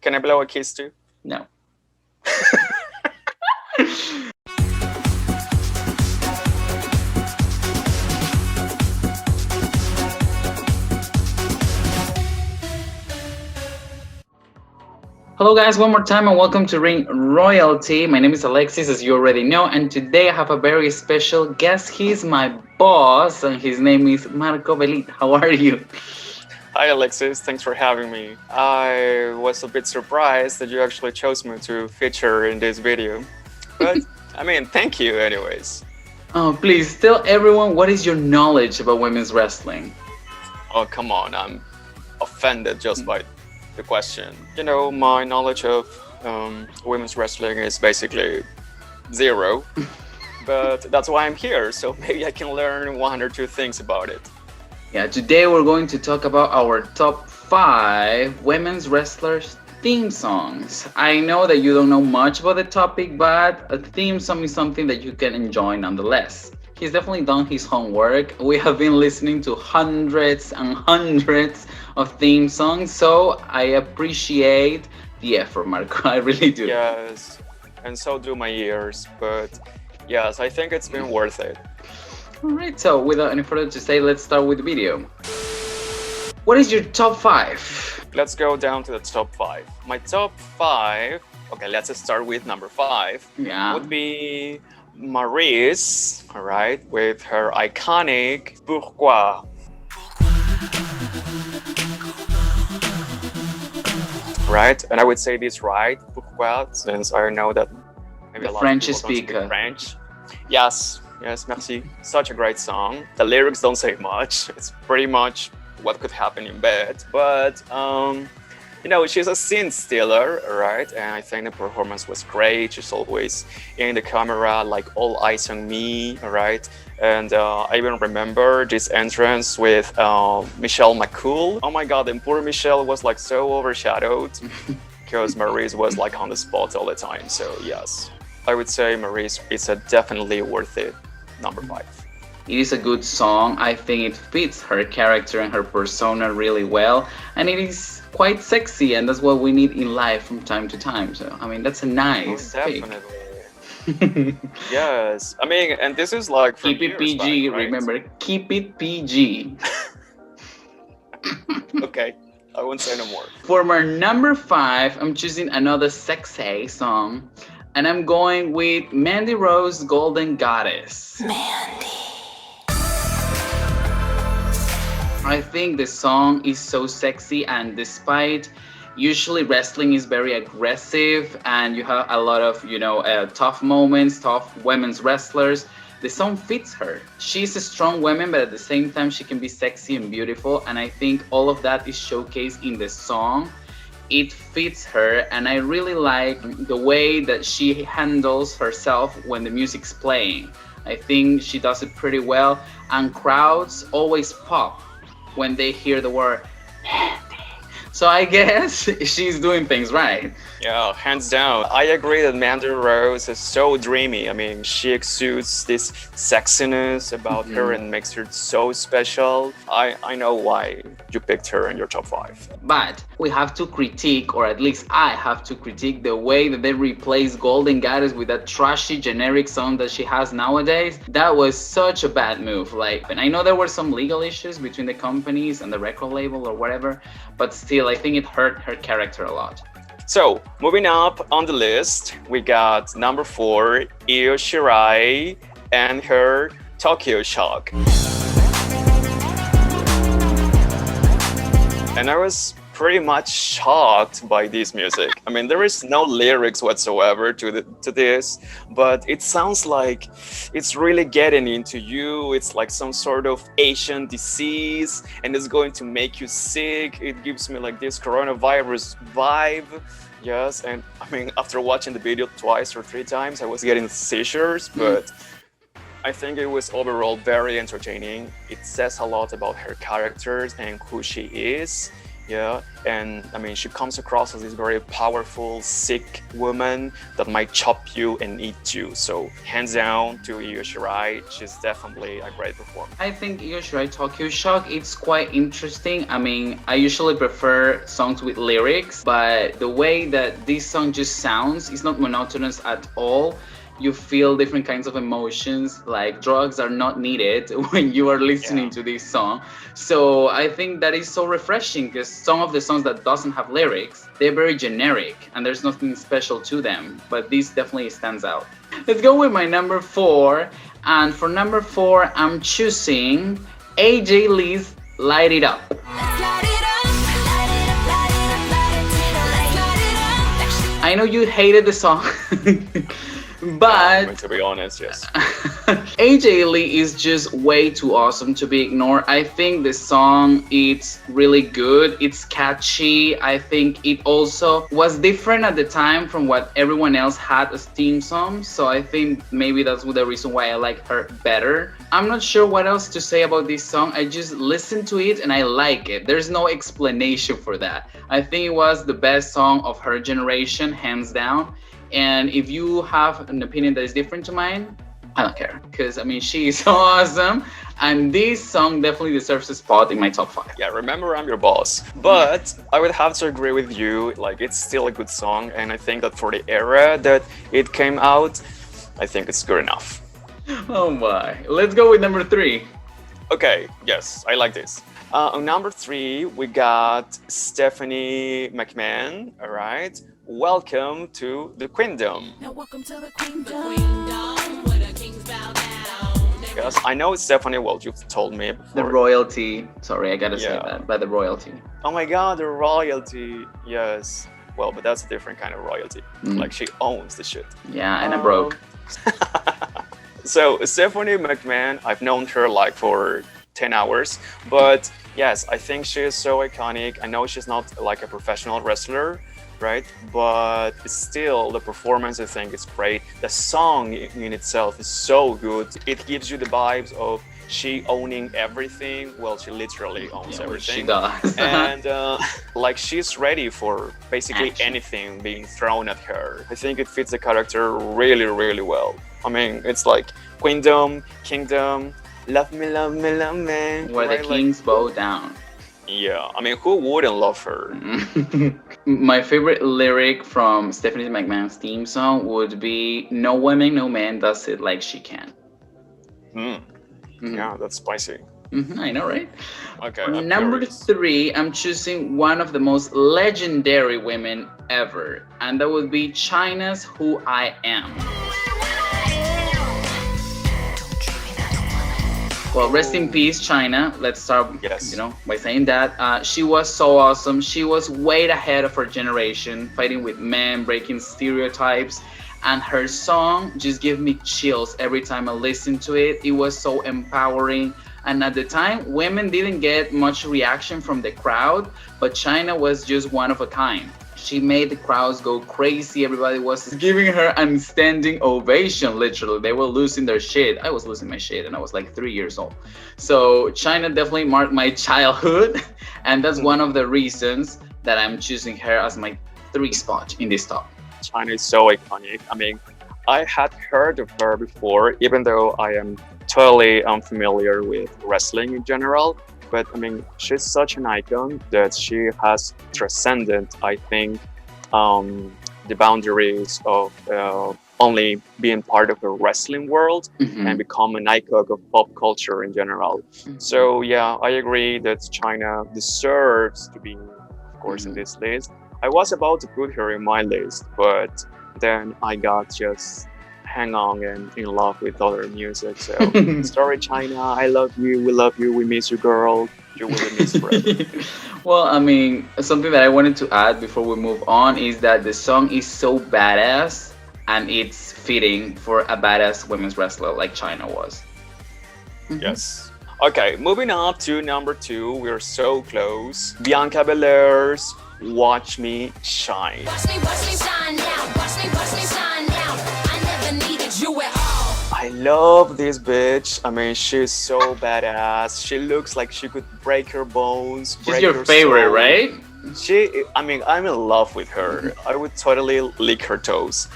Can I blow a kiss too? No. Hello guys, one more time and welcome to Ring Royalty. My name is Alexis, as you already know, and today I have a very special guest. He's my boss and his name is Marco Belit. How are you? Hi Alexis, thanks for having me. I was a bit surprised that you actually chose me to feature in this video. But, thank you anyways. Oh, please tell everyone what is your knowledge about women's wrestling? Oh, come on, I'm offended just by the question. You know, my knowledge of women's wrestling is basically zero. But that's why I'm here, so maybe I can learn one or two things about it. Yeah, today we're going to talk about our top 5 women's wrestlers theme songs. I know that you don't know much about the topic, but a theme song is something that you can enjoy nonetheless. He's definitely done his homework. We have been listening to hundreds and hundreds of theme songs, so I appreciate the effort, Marco. I really do. Yes, and so do my ears, but yes, I think it's been worth it. Alright, so without any further to say, let's start with the video. What is your top 5? Let's go down to the top 5. My top 5, okay, let's start with number 5. Yeah. Would be Maryse, alright, with her iconic Pourquoi. Right, and I would say this right, Pourquoi, since I know that maybe The a lot French of people don't speaker. speak French. Yes, merci. Such a great song. The lyrics don't say much. It's pretty much what could happen in bed, but you know, she's a scene stealer, right? And I think the performance was great. She's always in the camera, like all eyes on me, right? And I even remember this entrance with Michelle McCool. Oh my God, and poor Michelle was like so overshadowed because Maryse was like on the spot all the time. So yes, I would say Maryse is a definitely worth it number 5. It is a good song. I think it fits her character and her persona really well, and it is quite sexy, and that's what we need in life from time to time. So I mean, that's a nice pick. Definitely. Yes, and this is like from Keep it years PG, back, right? remember, keep it PG. Okay, I won't say no more. For my number 5, I'm choosing another sexy song, and I'm going with Mandy Rose, Golden Goddess. Mandy. I think the song is so sexy, and despite usually wrestling is very aggressive and you have a lot of, tough moments, tough women's wrestlers, the song fits her. She's a strong woman, but at the same time she can be sexy and beautiful, and I think all of that is showcased in the song. It fits her, and I really like the way that she handles herself when the music's playing. I think she does it pretty well, and crowds always pop when they hear the word Mandy. So I guess she's doing things right. Yeah, hands down. I agree that Mandy Rose is so dreamy. I mean, she exudes this sexiness about her and makes her so special. I know why you picked her in your top 5. But we have to critique, or at least I have to critique, the way that they replace Golden Goddess with that trashy generic song that she has nowadays. That was such a bad move. And I know there were some legal issues between the companies and the record label or whatever, but still I think it hurt her character a lot. So, moving up on the list, we got number 4, Io Shirai and her Tokyo Shock. And I was pretty much shocked by this music. I mean, there is no lyrics whatsoever to this, but it sounds like it's really getting into you. It's like some sort of Asian disease, and it's going to make you sick. It gives me like this coronavirus vibe. Yes, and after watching the video twice or 3 times, I was getting seizures, but I think it was overall very entertaining. It says a lot about her characters and who she is. Yeah, and I mean, she comes across as this very powerful, sick woman that might chop you and eat you. So, hands down to Io Shirai, she's definitely a great performer. I think usually Tokyo Shock it's quite interesting. I mean, I usually prefer songs with lyrics, but the way that this song just sounds is not monotonous at all. You feel different kinds of emotions, like drugs are not needed when you are listening Yeah. to this song. So I think that is so refreshing because some of the songs that doesn't have lyrics, they're very generic and there's nothing special to them. But this definitely stands out. Let's go with my number four. And for number four, I'm choosing AJ Lee's Light It Up. I know you hated the song, I mean, but to be honest, yes. AJ Lee is just way too awesome to be ignored. I think the song it's really good. It's catchy. I think it also was different at the time from what everyone else had as theme song. So I think maybe that's the reason why I like her better. I'm not sure what else to say about this song. I just listen to it and I like it. There's no explanation for that. I think it was the best song of her generation, hands down. And if you have an opinion that is different to mine, I don't care. Because, I mean, she is awesome. And this song definitely deserves a spot in my top five. Yeah, remember I'm your boss. But I would have to agree with you. Like, it's still a good song. And I think that for the era that it came out, I think it's good enough. Oh my. Let's go with number three. Okay, yes, I like this. On number three, we got Stephanie McMahon. All right. Welcome to the Queendom. Now welcome to the Queendom, where the kings bow down. Yes, I know Stephanie. Well, you've told me The before. royalty. Sorry, I gotta say Yeah. that. But the royalty. Oh my God, the royalty. Yes. Well, but that's a different kind of royalty. Mm. Like she owns the shit. Yeah, and I broke. So Stephanie McMahon, I've known her like for 10 hours, but yes, I think she is so iconic. I know she's not like a professional wrestler, right? But still, the performance I think is great. The song in itself is so good. It gives you the vibes of she owning everything. Well, she literally owns Yeah, everything. she does. And like she's ready for basically Action. anything being thrown at her. I think it fits the character really, really well. I mean, it's like Queendom, Kingdom, love me, love me, love me. Where the right? kings bow down. Yeah, I mean, who wouldn't love her? My favorite lyric from Stephanie McMahon's theme song would be "No woman, no man does it like she can." Hmm. Mhm. Yeah, that's spicy. I know, right? Okay, For I'm number curious. three, I'm choosing one of the most legendary women ever, and that would be Chyna's "Who I Am." Well, rest in peace, Chyna. Let's start, Yes. by saying that she was so awesome. She was way ahead of her generation, fighting with men, breaking stereotypes, and her song just gave me chills every time I listened to it. It was so empowering. And at the time, women didn't get much reaction from the crowd, but Chyna was just one of a kind. She made the crowds go crazy. Everybody was giving her a standing ovation, literally. They were losing their shit. I was losing my shit and I was like 3 years old. So Chyna definitely marked my childhood. And that's one of the reasons that I'm choosing her as my 3 spot in this top. China is so iconic. I mean, I had heard of her before, even though I am totally unfamiliar with wrestling in general. But I mean, she's such an icon that she has transcended, I think, the boundaries of only being part of the wrestling world Mhm. and become an icon of pop culture in general. So yeah, I agree that China deserves to be, of course, in this list. I was about to put her in my list, but then I got just hang on and in love with other music. So sorry, China, I love you, we miss you, girl. You will be missed forever. Well, I mean, something that I wanted to add before we move on is that the song is so badass and it's fitting for a badass women's wrestler like Chyna was. Yes. Okay, moving up to number 2. We're so close. Bianca Belair's Watch Me Shine. Watch me shine now. Watch me shine now. I never needed you at all. I I love this bitch. I mean, she's so badass. She looks like she could break her bones, She's break your her favorite, soul. right? I mean, I'm in love with her. I would totally lick her toes.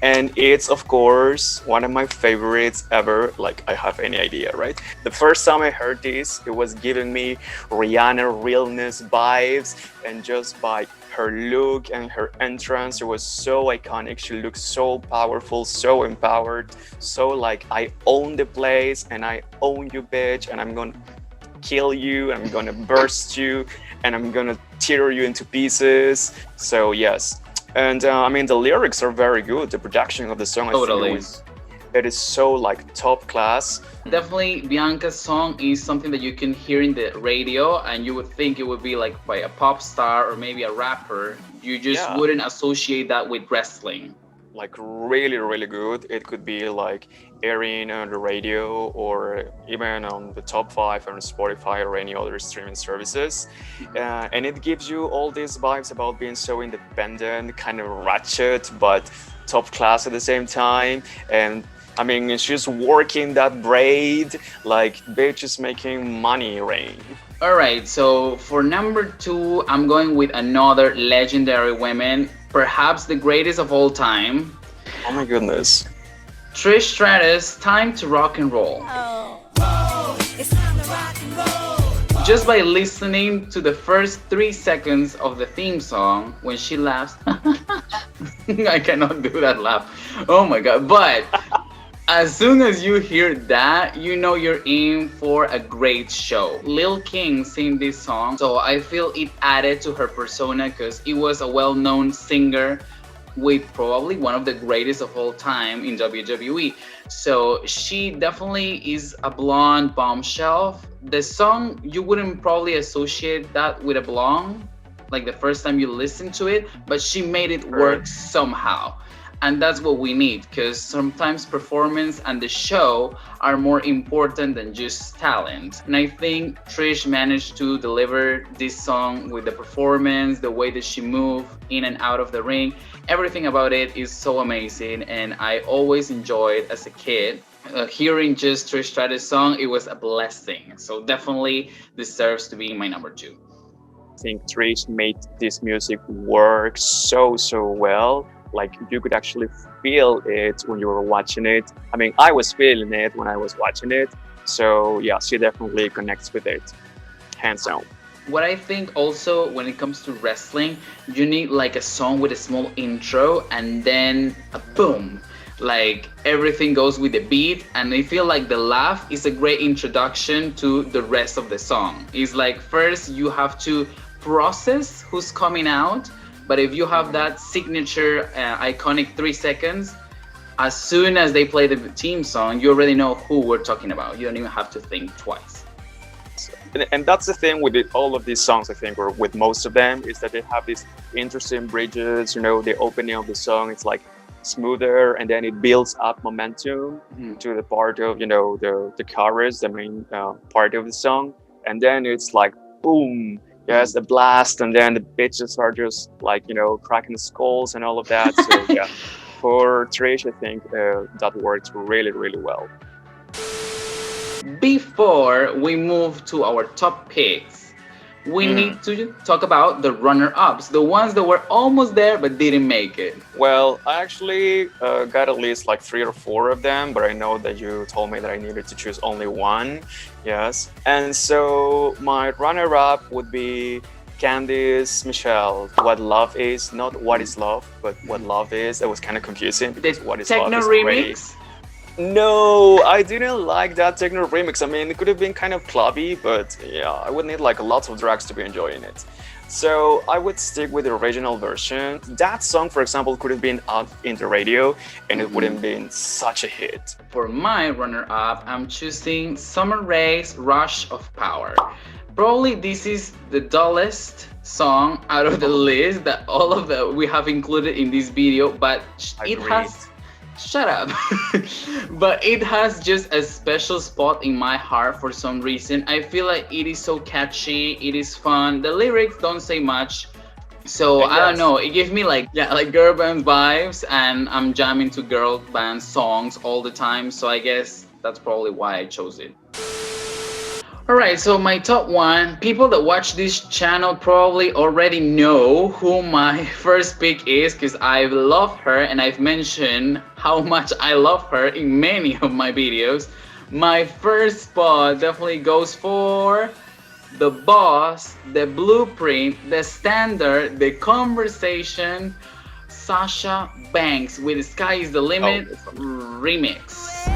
And it's, of course, one of my favorites ever. Like, I have any idea, right? The first time I heard this, it was giving me Rihanna realness vibes. And just by her look and her entrance, it was so iconic. She looked so powerful, so empowered. So, like, I own the place and I own you, bitch. And I'm gonna kill you, I'm gonna burst you, and I'm gonna tear you into pieces. So yes, and I mean the lyrics are very good. The production of the song, I think Totally. it is so like top class. Definitely, Bianca's song is something that you can hear in the radio, and you would think it would be like by a pop star or maybe a rapper. You just Yeah, wouldn't associate that with wrestling. like really really good. It could be like airing on the radio or even on the top 5 on Spotify or any other streaming services, and it gives you all these vibes about being so independent, kind of ratchet but top class at the same time. And I mean, she's working that braid like bitch is making money rain. All right, so for number 2, I'm going with another legendary woman, perhaps the greatest of all time, Oh my goodness. Trish Stratus, Time to Rock and Roll. It's time to rock and roll. Just by listening to the first 3 seconds of the theme song, when she laughs, I cannot do that laugh. Oh my god. But as soon as you hear that, you know you're in for a great show. Lil King sang this song, so I feel it added to her persona because it was a well-known singer with probably one of the greatest of all time in WWE. So she definitely is a blonde bombshell. The song, you wouldn't probably associate that with a blonde, like the first time you listen to it, but she made it work somehow. And that's what we need, because sometimes performance and the show are more important than just talent. And I think Trish managed to deliver this song with the performance, the way that she moved in and out of the ring. Everything about it is so amazing, and I always enjoyed as a kid. Hearing just Trish Stratus' song, it was a blessing. So definitely deserves to be my number 2. I think Trish made this music work so well. Like you could actually feel it when you were watching it. I mean, I was feeling it when I was watching it. So yeah, she definitely connects with it, hands down. What I think also when it comes to wrestling, you need like a song with a small intro and then a boom. Like everything goes with the beat, and I feel like the laugh is a great introduction to the rest of the song. It's like first you have to process who's coming out, but if you have that signature iconic 3 seconds, as soon as they play the team song, you already know who we're talking about. You don't even have to think twice. And that's the thing with all of these songs, I think, or with most of them, is that they have these interesting bridges. You know, the opening of the song, it's like smoother, and then it builds up momentum to the part of, you know, the chorus, the main part of the song, and then it's like boom, yes, the blast, and then the bitches are just like, you know, cracking the skulls and all of that. So yeah, for Trish, I think that works really well. Before we move to our top picks, we need to talk about the runner-ups, the ones that were almost there but didn't make it. Well, I actually got at least like 3 or 4 of them, but I know that you told me that I needed to choose only one. Yes. And so my runner-up would be Candice Michelle. What Love Is, not What Is Love, but What Love Is. It was kind of confusing The because What Is Love techno is already... remix. No, I didn't like that techno remix. I mean, it could have been kind of clubby, but yeah, I would need like lots of drugs to be enjoying it. So I would stick with the original version. That song, for example, could have been out in the radio and it wouldn't have been such a hit. For my runner-up, I'm choosing Summer Rae's Rush of Power. Probably this is the dullest song out of the list that all of the we have included in this video, but it Agreed. has... Shut up. But it has just a special spot in my heart for some reason. I feel like it is so catchy, it is fun. The lyrics don't say much, So And I don't yes, know. It gives me like yeah, like girl band vibes, and I'm jamming to girl band songs all the time. So I guess that's probably why I chose it. All right, so my top one. People that watch this channel probably already know who my first pick is because I love her and I've mentioned how much I love her in many of my videos. My first spot definitely goes for the boss, the blueprint, the standard, the conversation, Sasha Banks with Sky is the oh, Limit this one. remix.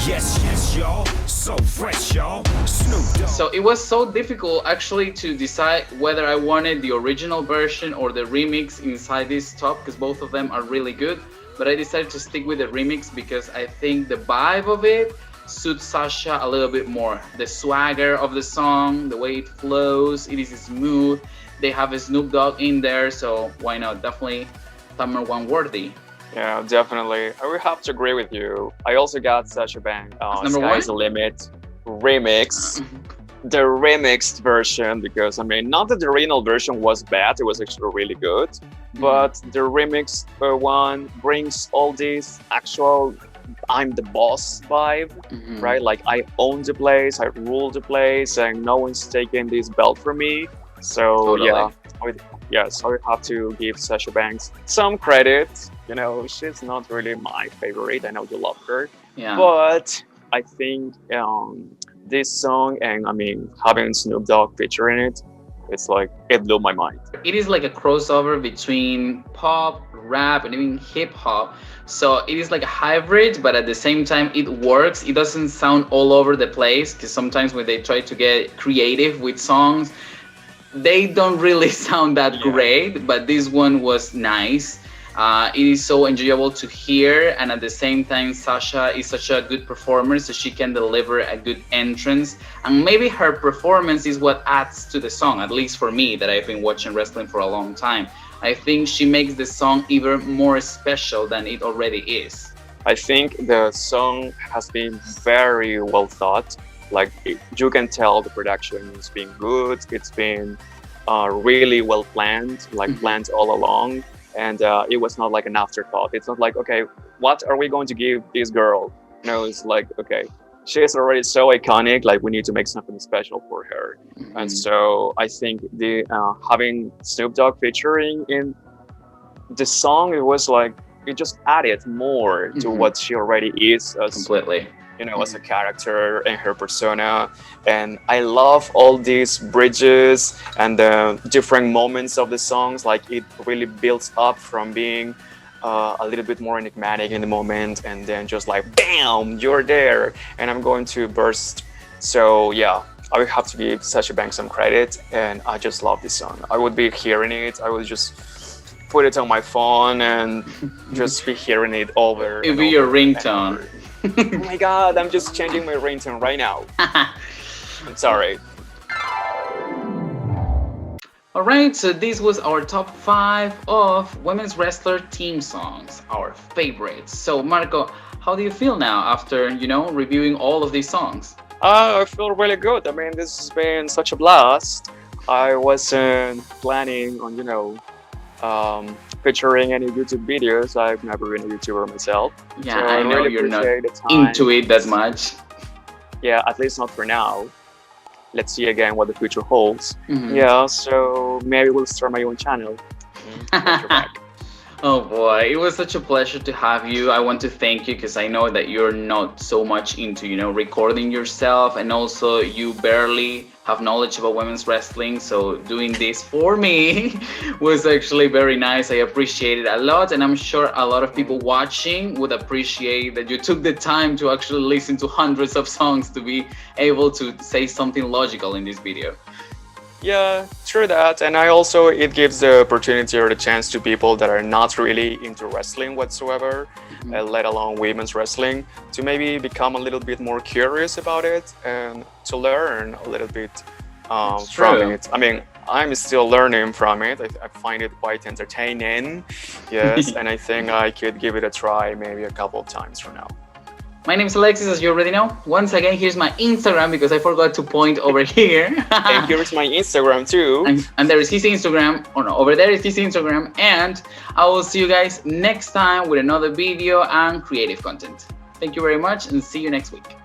Yes, yes, y'all. So fresh, y'all. Snoop Dogg. So it was so difficult actually to decide whether I wanted the original version or the remix inside this top because both of them are really good. But I decided to stick with the remix because I think the vibe of it suits Sasha a little bit more. The swagger of the song, the way it flows, it is smooth. They have a Snoop Dogg in there, so why not? Definitely number one worthy. Yeah, definitely. I would have to agree with you. I also got such a bang. That's number Sky's the one. Limit remix, the remixed version, because I mean, not that the original version was bad, it was actually really good, but the remixed one brings all this actual I'm the boss vibe, Mhm. right? Like I own the place, I rule the place, and no one's taking this belt from me. So Totally. yeah, yes, I would have to give Sasha Banks some credit. You know, she's not really my favorite. I know you love her, Yeah. but I think this song and I mean having Snoop Dogg featuring it, it's like it blew my mind. It is like a crossover between pop, rap, and even hip hop. So it is like a hybrid, but at the same time, it works. It doesn't sound all over the place because sometimes when they try to get creative with songs, they don't really sound that Yeah. great. But this one was nice. It is so enjoyable to hear, and at the same time, Sasha is such a good performer, so she can deliver a good entrance. And maybe her performance is what adds to the song, at least for me, that I've been watching wrestling for a long time. I think she makes the song even more special than it already is. I think the song has been very well thought. Like you can tell the production has been good. It's been really well planned, like Mhm. planned all along, and it was not like an afterthought. It's not like okay, what are we going to give this girl? No, it's like okay, she is already so iconic. Like we need to make something special for her, and Mhm. so I think the having Snoop Dogg featuring in the song, it was like it just added more to Mhm. what she already is as Completely. you know, as a character and her persona. And I love all these bridges and the different moments of the songs. Like it really builds up from being a little bit more enigmatic in the moment, and then just like bam, you're there, and I'm going to burst. So yeah, I would have to give Sasha Banks some credit, and I just love this song. I would be hearing it. I would just put it on my phone and just be hearing it over It'll and be your over and ringtone. over. Oh my god, I'm just changing my ringtone right now. I'm sorry. All right, so this was our top 5 of women's wrestler theme songs, our favorites. So Marco, how do you feel now after, reviewing all of these songs? I feel really good. I mean, this has been such a blast. I wasn't planning on, featuring any YouTube videos. I've never been a YouTuber myself. Yeah, So I know really you're not appreciate the time. into it that much. Yeah, at least not for now. Let's see again what the future holds. Mhm. Yeah, so maybe we'll start my own channel. Once you're back. Oh boy, it was such a pleasure to have you. I want to thank you because I know that you're not so much into, recording yourself, and also you barely have knowledge about women's wrestling. So doing this for me was actually very nice. I appreciate it a lot, and I'm sure a lot of people watching would appreciate that you took the time to actually listen to hundreds of songs to be able to say something logical in this video. Yeah, true that. And I also, it gives the opportunity or the chance to people that are not really into wrestling whatsoever, let alone women's wrestling, to maybe become a little bit more curious about it and to learn a little bit It's from true. it. I mean, I'm still learning from it. I find it quite entertaining. Yes, and I think I could give it a try maybe a couple of times from now. My name is Alexis, as you already know. Once again, here's my Instagram because I forgot to point over here. And here's my Instagram too. And there is his Instagram. Oh no, over there is his Instagram. And I will see you guys next time with another video and creative content. Thank you very much and see you next week.